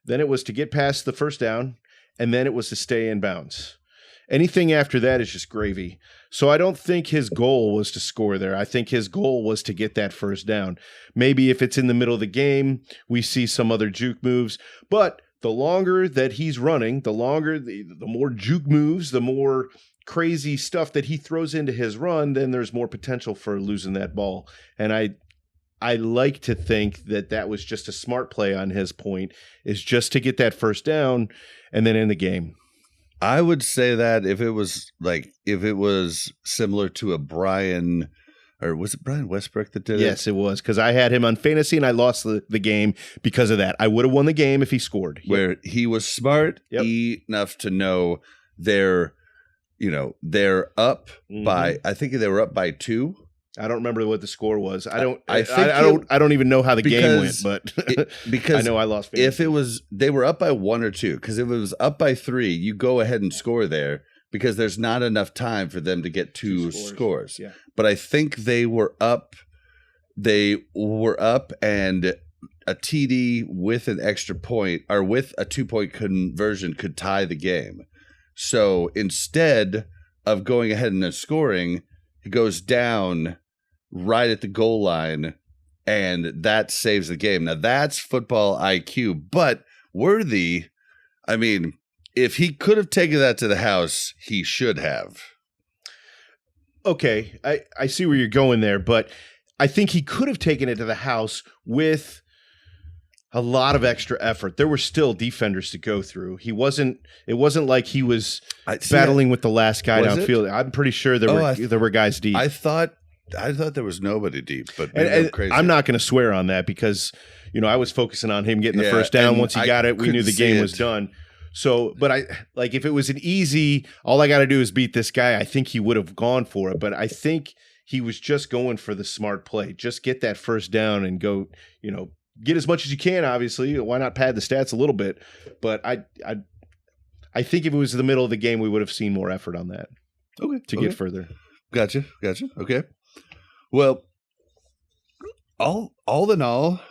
Then it was to get past the first down, and then it was to stay in bounds. Anything after that is just gravy. So I don't think his goal was to score there. I think his goal was to get that first down. Maybe if it's in the middle of the game, we see some other juke moves. But the longer that he's running, the more juke moves, the more crazy stuff that he throws into his run, then there's more potential for losing that ball. And I like to think that was just a smart play on his point, is just to get that first down and then end the game. I would say that if it was similar to a Brian or was it Brian Westbrook that did it? Yes, it was, because I had him on fantasy and I lost the game because of that. I would have won the game if he scored. Where he was smart enough to know they're up by, I think they were up by 2. I don't remember what the score was. I don't even know how the game went, but because I know I lost fantasy. If they were up by 1 or 2, because if it was up by 3, you go ahead and score there because there's not enough time for them to get 2 scores. Yeah. But I think they were up. They were up, and a TD with an extra point or with a 2-point conversion could tie the game. So instead of going ahead and scoring, it goes down right at the goal line, and that saves the game. Now that's football IQ, but Worthy, I mean, if he could have taken that to the house, he should have. Okay, I see where you're going there, but I think he could have taken it to the house with a lot of extra effort. There were still defenders to go through. It wasn't like he was battling with the last guy downfield. I'm pretty sure there were guys deep. I thought there was nobody deep, but and crazy. I'm not going to swear on that because I was focusing on him getting the first down. Once he got it, we knew the game was done. So, but if it was an easy, all I got to do is beat this guy, I think he would have gone for it. But I think he was just going for the smart play. Just get that first down and go, get as much as you can, obviously. Why not pad the stats a little bit? But I think if it was the middle of the game, we would have seen more effort on that. Okay. To get further. Gotcha. Okay. Well, all in all,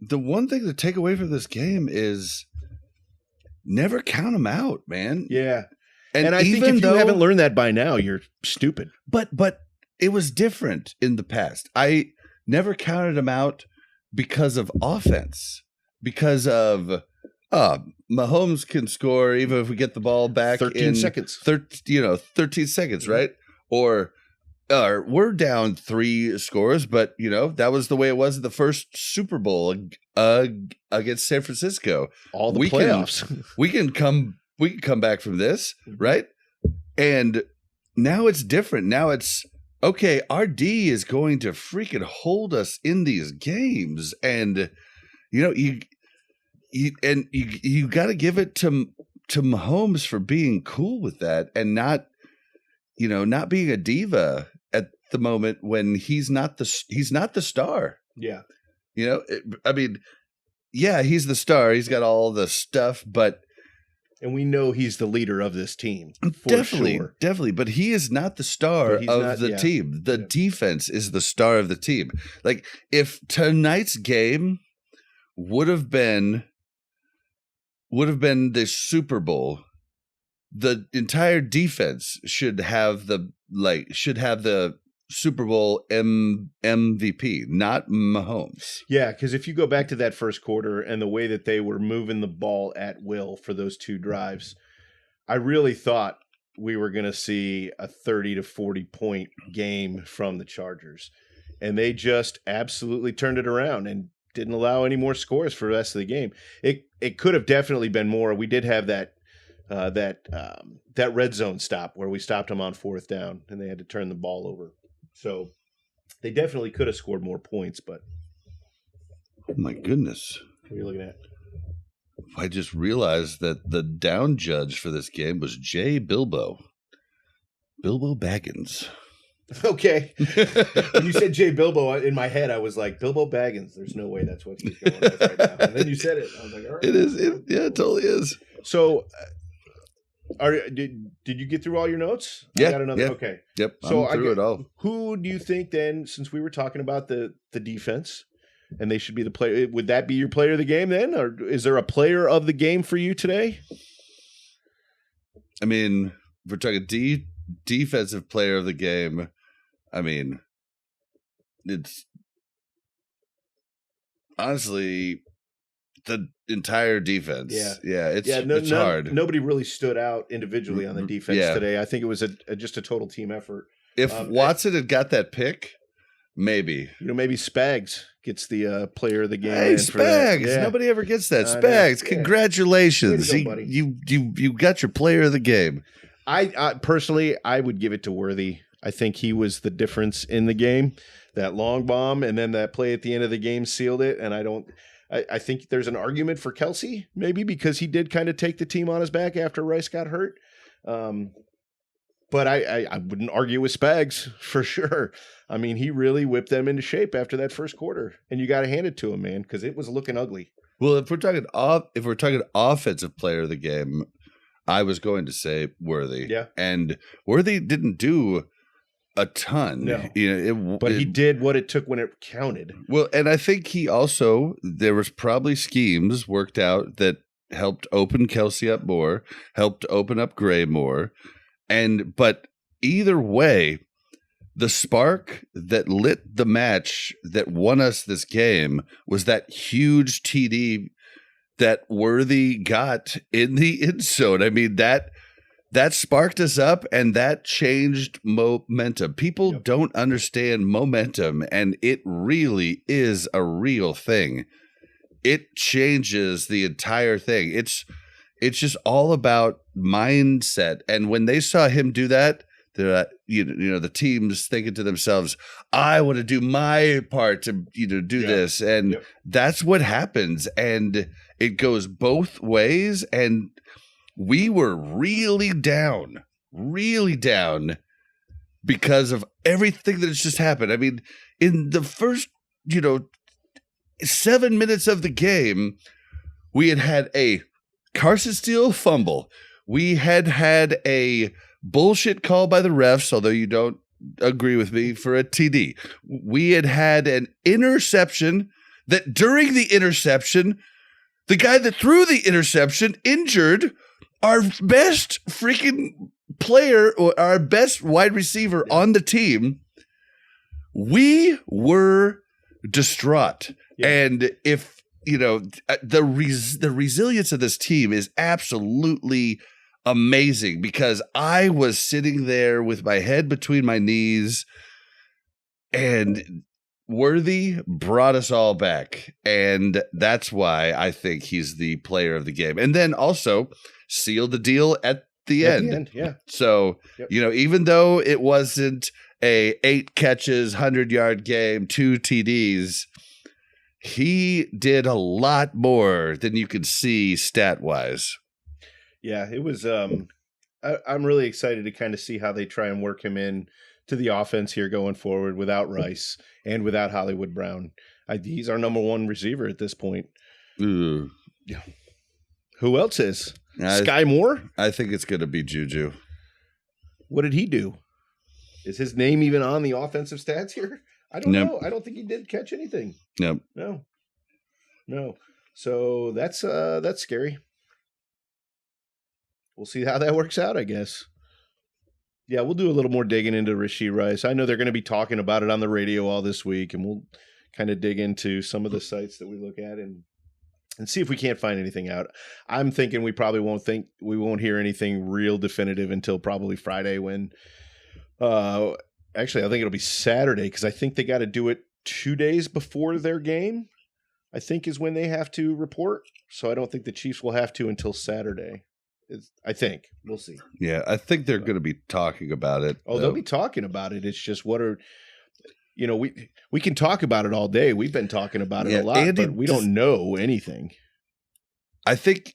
the one thing to take away from this game is never count them out, man. Yeah. And I think if you haven't learned that by now, you're stupid. But it was different in the past. I never counted them out because of offense, because of Mahomes can score even if we get the ball back 13 seconds. 13 seconds, right? Or we're down 3 scores, but that was the way it was at the first Super Bowl against San Francisco. All the playoffs. We can come back from this, right? And now it's different. Now it's okay. Our D is going to freaking hold us in these games, and you got to give it to Mahomes for being cool with that and not being a diva at the moment when he's not the star. Yeah. I mean, yeah, he's the star. He's got all the stuff, and we know he's the leader of this team. Definitely. But he is not the star of the team. The defense is the star of the team. Like, if tonight's game would have been the Super Bowl, the entire defense should have the Super Bowl MVP, not Mahomes. Yeah, because if you go back to that first quarter and the way that they were moving the ball at will for those 2 drives, I really thought we were going to see a 30 to 40 point game from the Chargers. And they just absolutely turned it around and didn't allow any more scores for the rest of the game. It could have definitely been more. We did have that red zone stop where we stopped them on 4th down and they had to turn the ball over. So they definitely could have scored more points, but oh my goodness. What are you looking at? I just realized that the down judge for this game was Jay Bilbo Baggins. Okay. When you said Jay Bilbo, in my head, I was like, Bilbo Baggins. There's no way that's what he's going with right now. And then you said it. I was like, all right. It is. It totally is. So, did you get through all your notes? Yeah. I got another. Yeah. Okay. Yep. So I'm through it all. Who do you think then, since we were talking about the defense, and they should be the player, would that be your player of the game then? Or is there a player of the game for you today? I mean, if we're talking defensive player of the game, I mean, it's honestly the entire defense. Yeah, it's hard. Nobody really stood out individually on the defense today. I think it was just a total team effort. If Watson had got that pick, maybe. Maybe Spags gets the player of the game. Hey, Spags! Yeah. Nobody ever gets that. Spags, congratulations! Go, you got your player of the game. I personally, I would give it to Worthy. I think he was the difference in the game. That long bomb and then that play at the end of the game sealed it. And I think there's an argument for Kelsey, maybe because he did kind of take the team on his back after Rice got hurt. But I wouldn't argue with Spags for sure. I mean, he really whipped them into shape after that first quarter, and you got to hand it to him, man, because it was looking ugly. Well, if we're talking offensive player of the game, I was going to say Worthy. Yeah, and Worthy didn't do a ton. No, but he did what it took when it counted. Well, and I think there was probably schemes worked out that helped open Kelsey up more, helped open up Gray more, but either way, the spark that lit the match that won us this game was that huge TD that Worthy got in the end zone. I mean, that sparked us up and that changed momentum. People don't understand momentum, and it really is a real thing. It changes the entire thing. It's just all about mindset. And when they saw him do that, the team's thinking to themselves, I want to do my part to do this. And that's what happens. And it goes both ways. And we were really down because of everything that has just happened. I mean, in the first, 7 minutes of the game, we had a Carson Steele fumble. We had a bullshit call by the refs, although you don't agree with me, for a TD. We had an interception that during the interception, the guy that threw the interception injured our best freaking player or our best wide receiver on the team. We were distraught. Yeah. And if, the resilience of this team is absolutely amazing, because I was sitting there with my head between my knees, and Worthy brought us all back. And that's why I think he's the player of the game. And then also sealed the deal at the end. Yeah. So, even though it wasn't a 8 catches, 100-yard game, 2 TDs, he did a lot more than you could see stat-wise. Yeah, it was. I'm really excited to kind of see how they try and work him in to the offense here going forward without Rice and without Hollywood Brown. He's our number 1 receiver at this point. Ooh. Yeah. Who else is? Sky Moore? I think it's going to be Juju. What did he do? Is his name even on the offensive stats here? I don't know. I don't think he did catch anything. No. So that's scary. We'll see how that works out, I guess. Yeah, we'll do a little more digging into Rashee Rice. I know they're going to be talking about it on the radio all this week, and we'll kind of dig into some of the sites that we look at and see if we can't find anything out. I'm thinking we probably won't hear anything real definitive until probably Friday when actually I think it'll be Saturday, because I think they got to do it 2 days before their game, I think is when they have to report. So I don't think the Chiefs will have to until Saturday. I think. We'll see. Yeah, I think they're going to be talking about it. Oh, they'll be talking about it. It's just we can talk about it all day. We've been talking about it a lot, but we don't know anything. I think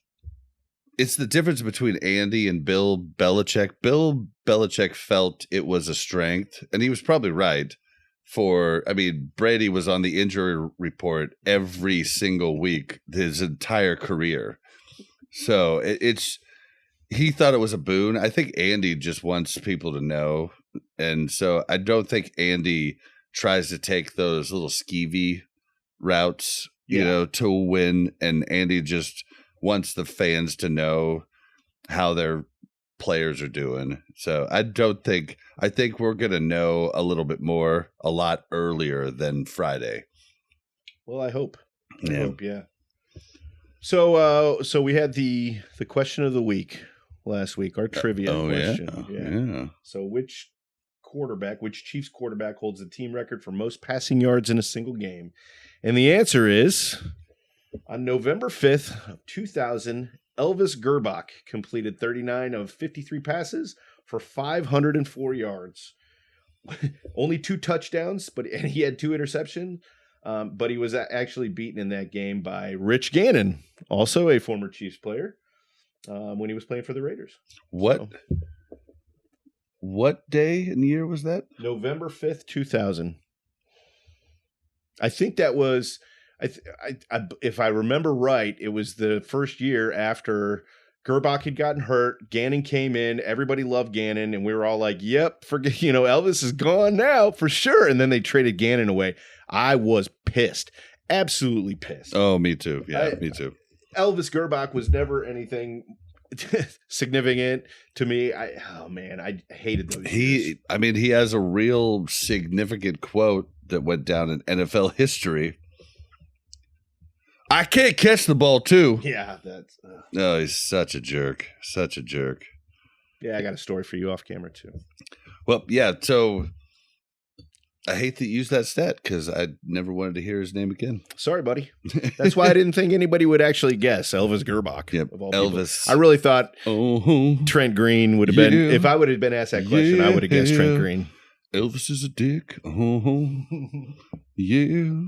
it's the difference between Andy and Bill Belichick. Bill Belichick felt it was a strength, and he was probably right. Brady was on the injury report every single week his entire career. So he thought it was a boon. I think Andy just wants people to know. And so I don't think Andy tries to take those little skeevy routes, to win. And Andy just wants the fans to know how their players are doing. So I think we're going to know a little bit more a lot earlier than Friday. Well, I hope. Yeah. So we had the question of the week last week, our trivia question. Yeah. So which Chiefs quarterback holds the team record for most passing yards in a single game? And the answer is, on November 5th of 2000, Elvis Gerbach completed 39 of 53 passes for 504 yards. only 2 touchdowns, and he had 2 interceptions. But he was actually beaten in that game by Rich Gannon, also a former Chiefs player, when he was playing for the Raiders. What day and year was that? November 5th, 2000. I think that was, if I remember right, it was the first year after Gerbach had gotten hurt. Gannon came in. Everybody loved Gannon, and we were all like, "Yep, forget. Elvis is gone now for sure." And then they traded Gannon away. I was pissed, absolutely pissed. Oh, me too. Yeah, me too. Elvis Gerbach was never anything significant to me. I hated those. He has a real significant quote that went down in NFL history. I can't catch the ball too. Yeah, that's. No, he's such a jerk. Such a jerk. Yeah, I got a story for you off camera too. Well, yeah. So I hate to use that stat because I never wanted to hear his name again. Sorry, buddy. That's why I didn't think anybody would actually guess Elvis Gerbach. Yep, of all Elvis. People. I really thought Trent Green would have been. If I would have been asked that question, I would have guessed Trent Green. Elvis is a dick. Yeah.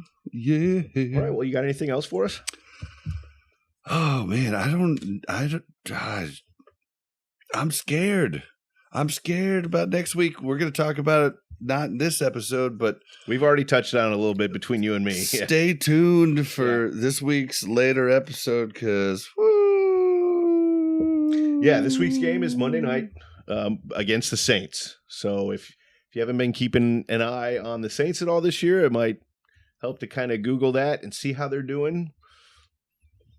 All right. Well, you got anything else for us? Oh man, I don't. I'm scared. I'm scared about next week. We're going to talk about it, not in this episode, but we've already touched on it a little bit between you and me. Stay tuned for this week's later episode because, this week's game is Monday night against the Saints. So if you haven't been keeping an eye on the Saints at all this year, it might help to kind of Google that and see how they're doing.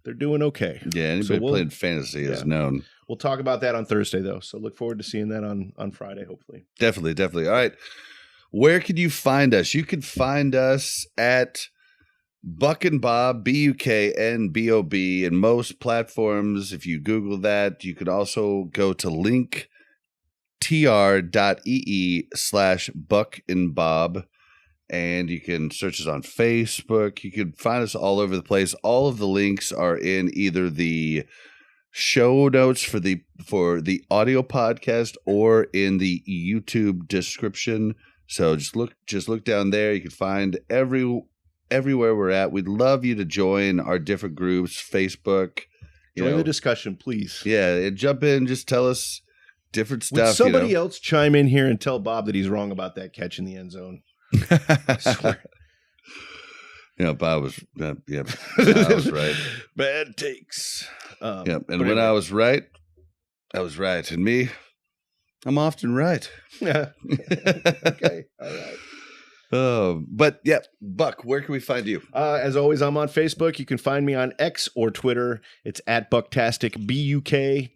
They're doing okay. Yeah, anybody playing fantasy is known. We'll talk about that on Thursday, though. So look forward to seeing that on Friday, hopefully. Definitely. All right. Where can you find us? You can find us at Buk and Bob, BUKNBOB, in most platforms. If you Google that, you could also go to linktr.ee/Buk and Bob. And you can search us on Facebook. You can find us all over the place. All of the links are in either the show notes for the audio podcast or in the YouTube description. So just look down there. You can find everywhere we're at. We'd love you to join our different groups, Facebook. Join the discussion, please. Yeah, and jump in. Just tell us different stuff. Would somebody else chime in here and tell Bob that he's wrong about that catch in the end zone? I swear. Bob was I was right. Bad takes. And when I was right, I was right. And me, I'm often right. Yeah. Okay. All right. But yeah, Buck, where can we find you? As always, I'm on Facebook. You can find me on X or Twitter. It's at Bucktastic, BUK_TASTIK.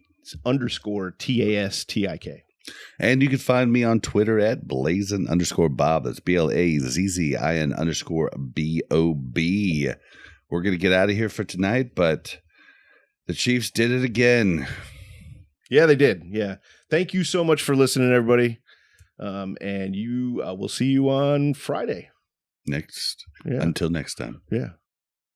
And you can find me on Twitter at Blazin_Bob. That's BLAZZIN_BOB. We're going to get out of here for tonight, but the Chiefs did it again. Yeah, they did. Yeah. Thank you so much for listening, everybody. And we'll see you on Friday. Until next time. Yeah.